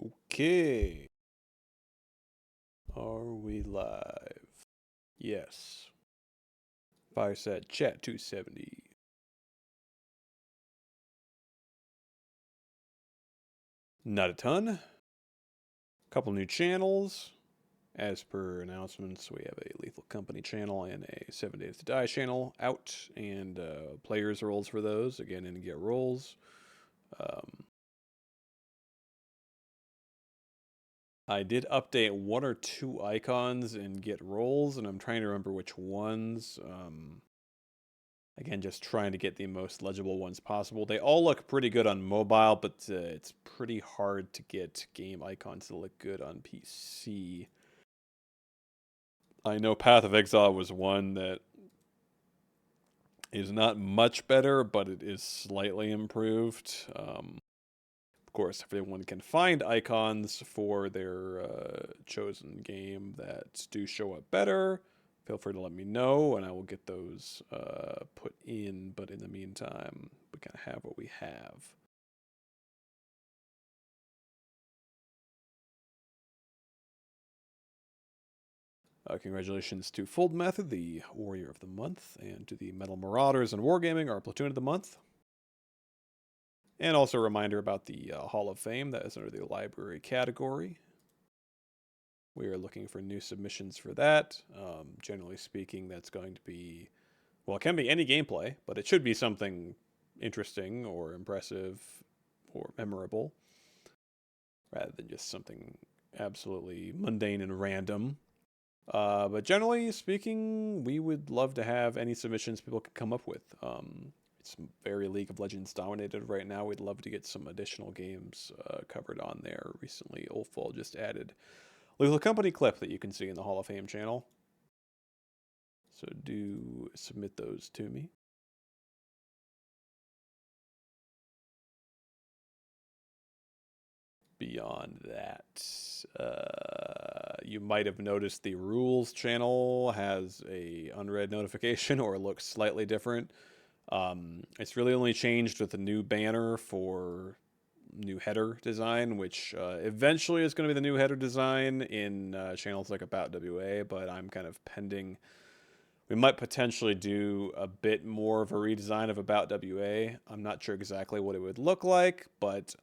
Okay. Are we live? Yes. Fireside Chat 270. Not a ton. Couple new channels. As per announcements, we have a Lethal Company channel and a 7 Days to Die channel out, and players' roles for those. Again, in get roles. Um, I did update one or two icons in get roles, and I'm trying to remember which ones. Again, just trying to get the most legible ones possible. They all look pretty good on mobile, but it's pretty hard to get game icons to look good on PC. I know Path of Exile was one that is not much better, but it is slightly improved. Of course, everyone can find icons for their chosen game that do show up better. Feel free to let me know, and I will get those put in. But in the meantime, we kind of have what we have. Congratulations to Fold Method, the Warrior of the Month, and to the Metal Marauders and Wargaming, our Platoon of the Month. And also a reminder about the Hall of Fame that is under the Library category. We are looking for new submissions for that. Generally speaking, that's going to be, well, it can be any gameplay, but it should be something interesting or impressive or memorable rather than just something absolutely mundane and random. But generally speaking, we would love to have any submissions people can come up with. It's very League of Legends dominated right now. We'd love to get some additional games covered on there. Recently, Ulfal just added Lethal Company clip that you can see in the Hall of Fame channel. So do submit those to me. Beyond that, you might have noticed the rules channel has a unread notification or looks slightly different. It's really only changed with a new banner for new header design, which eventually is going to be the new header design in channels like About WA, but I'm kind of pending. We might potentially do a bit more of a redesign of About WA. I'm not sure exactly what it would look like, but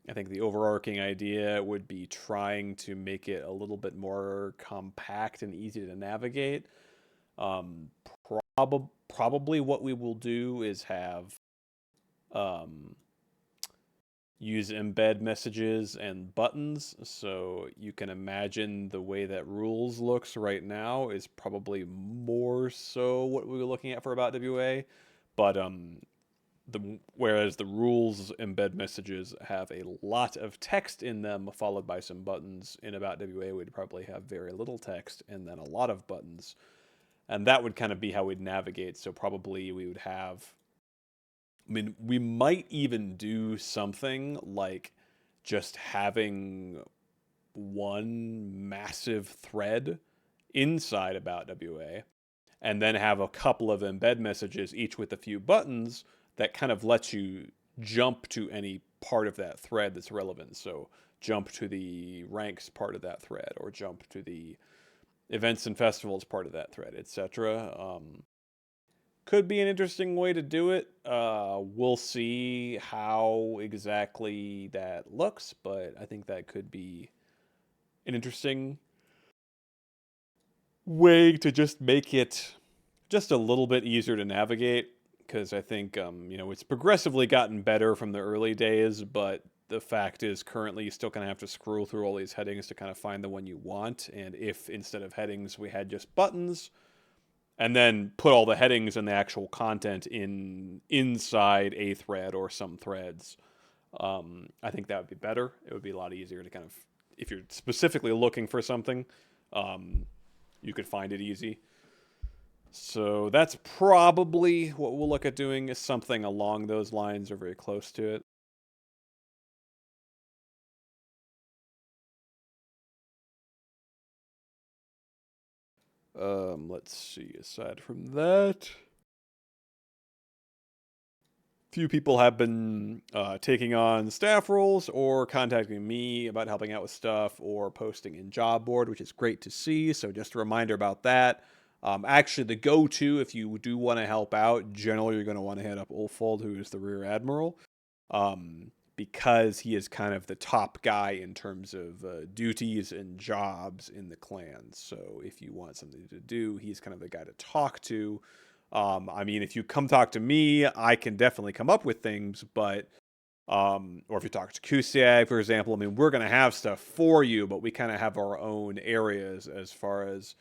I think the overarching idea would be trying to make it a little bit more compact and easy to navigate. Um, Probably what we will do is have um, use embed messages and buttons. So you can imagine the way that rules looks right now is probably more so what we were looking at for About WA. But whereas the rules embed messages have a lot of text in them, followed by some buttons. In About WA, we'd probably have very little text and then a lot of buttons, and that would kind of be how we'd navigate. So probably we would have. I mean, we might even do something like just having one massive thread inside About WA and then have a couple of embed messages, each with a few buttons that kind of lets you jump to any part of that thread that's relevant. So jump to the ranks part of that thread, or jump to the events and festivals part of that thread, etc. Could be an interesting way to do it. We'll see how exactly that looks, but I think that could be an interesting way to just make it just a little bit easier to navigate, because I think it's progressively gotten better from the early days, but the fact is currently you still kind of have to scroll through all these headings to kind of find the one you want. And if instead of headings we had just buttons, and then put all the headings and the actual content inside a thread or some threads, I think that would be better. It would be a lot easier to kind of, if you're specifically looking for something, um, you could find it easy. So that's probably what we'll look at doing, is something along those lines or very close to it. Let's see. Aside from that, Few people have been taking on staff roles or contacting me about helping out with stuff or posting in job board, which is great to see. So just a reminder about that. Actually, the go-to if you do want to help out, generally you're going to want to hit up Ulfold, who is the Rear Admiral, because he is kind of the top guy in terms of duties and jobs in the clans. So if you want something to do, he's kind of the guy to talk to. I mean, if you come talk to me, I can definitely come up with things, but or if you talk to Kusiag, for example, I mean, we're gonna have stuff for you, but we kind of have our own areas as far as,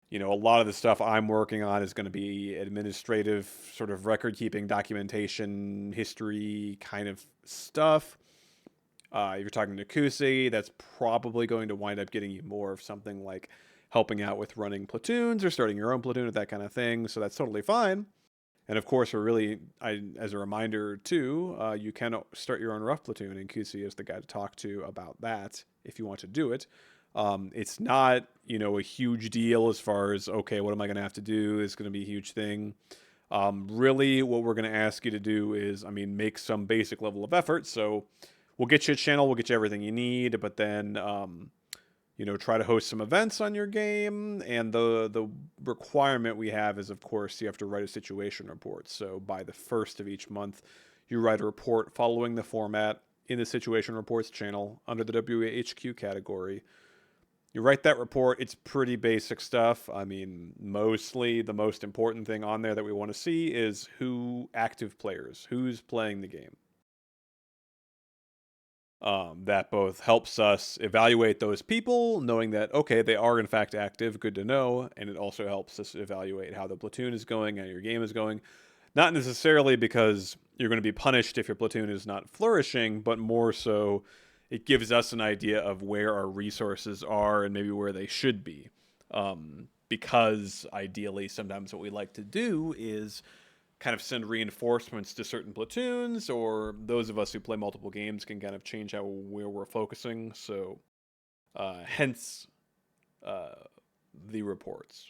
you know, a lot of the stuff I'm working on is going to be administrative, sort of record keeping, documentation, history kind of stuff. If you're talking to Kusi, that's probably going to wind up getting you more of something like helping out with running platoons or starting your own platoon or that kind of thing. So that's totally fine. And of course, as a reminder too, you can start your own rough platoon, and Kusi is the guy to talk to about that if you want to do it. It's not, you know, a huge deal as far as, okay, what am I going to have to do? It's going to be a huge thing. Really, what we're going to ask you to do is, I mean, make some basic level of effort. So we'll get you a channel, we'll get you everything you need, but then, you know, try to host some events on your game. And the requirement we have is, of course, you have to write a situation report. So by the first of each month, you write a report following the format in the situation reports channel under the WAHQ category. You write that report. It's pretty basic stuff. I mean, mostly the most important thing on there that we want to see is active players, who's playing the game. That both helps us evaluate those people, knowing that, okay, they are in fact active, good to know, and it also helps us evaluate how the platoon is going, how your game is going. Not necessarily because you're going to be punished if your platoon is not flourishing, but more so it gives us an idea of where our resources are and maybe where they should be. Because ideally, sometimes what we like to do is kind of send reinforcements to certain platoons, or those of us who play multiple games can kind of change where we're focusing. So, hence the reports.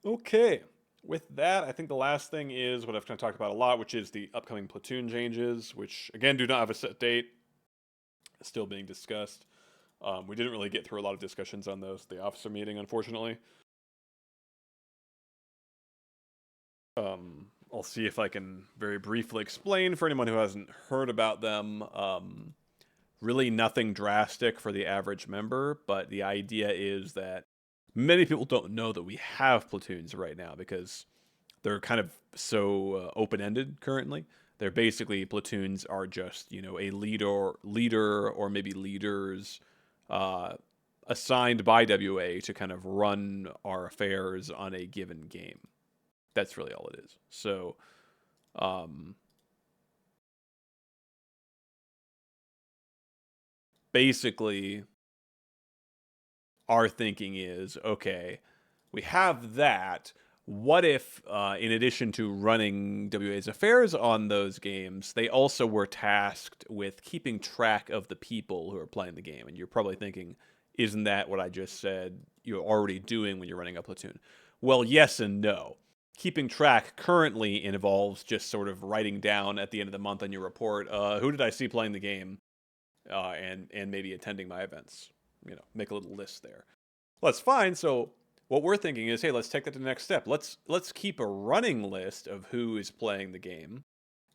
Okay. With that, I think the last thing is what I've kind of talked about a lot, which is the upcoming platoon changes, which again do not have a set date. Still being discussed. We didn't really get through a lot of discussions on those at the officer meeting, unfortunately. I'll see if I can very briefly explain for anyone who hasn't heard about them. Really nothing drastic for the average member, but the idea is that many people don't know that we have platoons right now because they're kind of so open-ended currently. They're basically platoons are just, you know, a leader or maybe leaders uh, assigned by WA to kind of run our affairs on a given game. That's really all it is. So, um, basically, our thinking is, okay, we have that. What if, in addition to running WA's affairs on those games, they also were tasked with keeping track of the people who are playing the game? And you're probably thinking, isn't that what I just said you're already doing when you're running a platoon? Well, yes and no. Keeping track currently involves just sort of writing down at the end of the month on your report, who did I see playing the game, and maybe attending my events. You know, make a little list there. Well, that's fine. So what we're thinking is, hey, let's take that to the next step. Let's keep a running list of who is playing the game,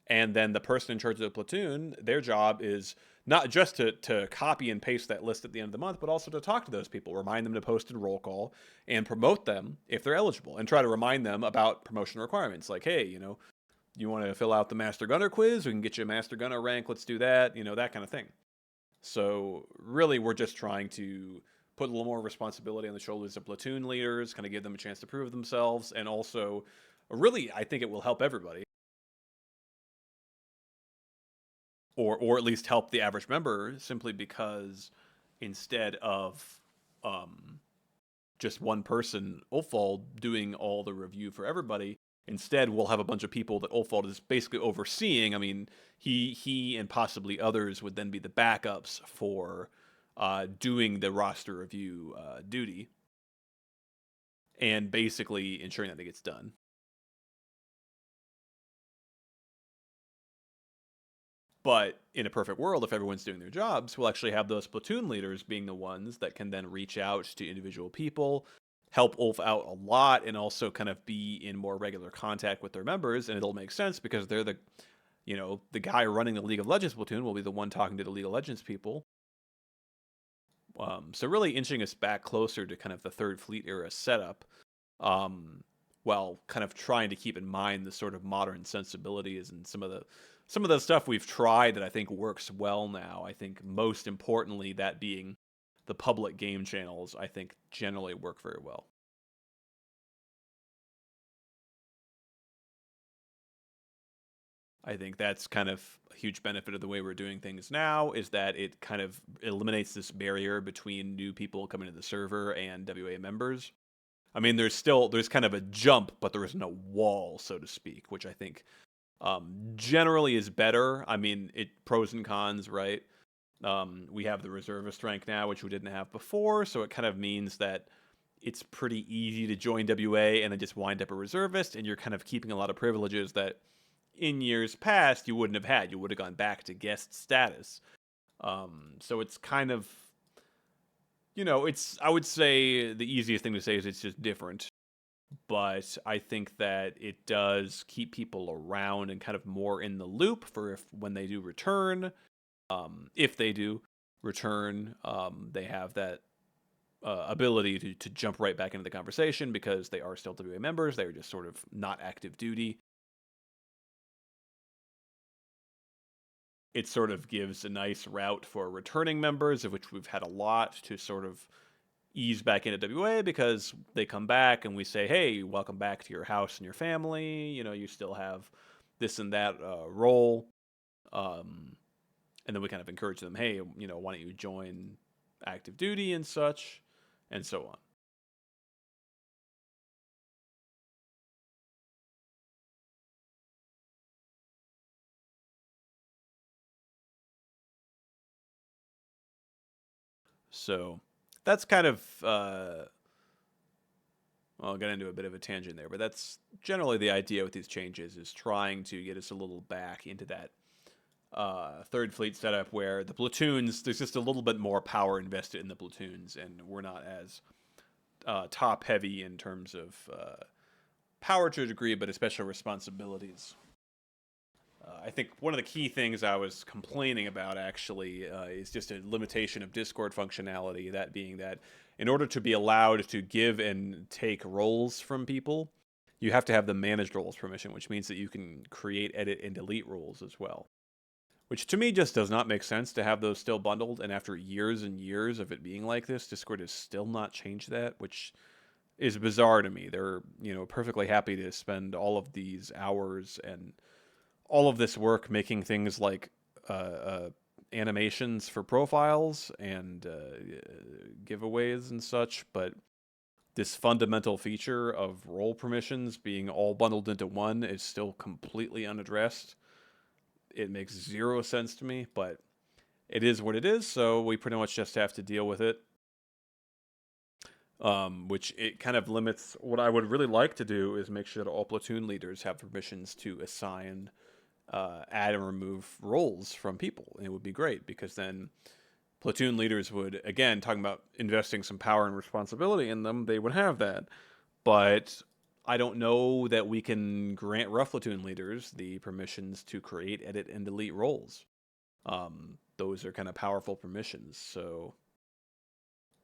and then the person in charge of the platoon, their job is not just to copy and paste that list at the end of the month, but also to talk to those people, remind them to post in roll call, and promote them if they're eligible, and try to remind them about promotion requirements. Like, hey, you know, you want to fill out the Master Gunner quiz? We can get you a Master Gunner rank. Let's do that. You know, that kind of thing. So really, we're just trying to put a little more responsibility on the shoulders of platoon leaders, kind of give them a chance to prove themselves, and also, really, I think it will help everybody, or at least help the average member, simply because instead of just one person, Ulfold, doing all the review for everybody, instead we'll have a bunch of people that Ulfold is basically overseeing. I mean, he and possibly others would then be the backups for doing the roster review duty. and basically ensuring that it gets done. But in a perfect world, if everyone's doing their jobs, we'll actually have those platoon leaders being the ones that can then reach out to individual people, help Ulf out a lot, and also kind of be in more regular contact with their members. And it'll make sense because they're the guy running the League of Legends platoon will be the one talking to the League of Legends people. So really inching us back closer to kind of the Third Fleet era setup, while kind of trying to keep in mind the sort of modern sensibilities and some of the stuff we've tried that I think works well now. I think most importantly, that being the public game channels, I think generally work very well. I think that's kind of a huge benefit of the way we're doing things now, is that it kind of eliminates this barrier between new people coming to the server and WA members. I mean, there's kind of a jump, but there isn't a wall, so to speak, which I think generally is better. I mean, pros and cons, right? We have the reservist rank now, which we didn't have before, so it kind of means that it's pretty easy to join WA and then just wind up a reservist, and you're kind of keeping a lot of privileges that in years past you wouldn't have had. You would have gone back to guest status. So it's kind of, I would say the easiest thing to say is it's just different. But I think that it does keep people around and kind of more in the loop for when they do return. If they do return, they have that ability to jump right back into the conversation because they are still WA members. They are just sort of not active duty. It sort of gives a nice route for returning members, of which we've had a lot, to sort of ease back into WA because they come back and we say, hey, welcome back to your house and your family. You still have this and that role. And then we kind of encourage them, hey, why don't you join active duty and such, and so on. So that's kind of, I'll get into a bit of a tangent there, but that's generally the idea with these changes, is trying to get us a little back into that Third Fleet setup where the platoons, there's just a little bit more power invested in the platoons, and we're not as top heavy in terms of power to a degree, but especially responsibilities. I think one of the key things I was complaining about actually is just a limitation of Discord functionality. That being that in order to be allowed to give and take roles from people, you have to have the managed roles permission, which means that you can create, edit, and delete roles as well. Which to me just does not make sense to have those still bundled. And after years and years of it being like this, Discord has still not changed that, which is bizarre to me. They're perfectly happy to spend all of these hours and all of this work making things like animations for profiles and giveaways and such, but this fundamental feature of role permissions being all bundled into one is still completely unaddressed. It makes zero sense to me, but it is what it is, so we pretty much just have to deal with it. Which it kind of limits. What I would really like to do is make sure that all platoon leaders have permissions to assign, add and remove roles from people. And it would be great because then platoon leaders would, again, talking about investing some power and responsibility in them, they would have that. But I don't know that we can grant rough platoon leaders the permissions to create, edit, and delete roles. Those are kind of powerful permissions. So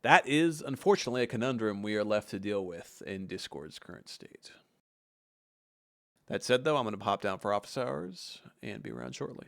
that is, unfortunately, a conundrum we are left to deal with in Discord's current state. That said, though, I'm going to pop down for office hours and be around shortly.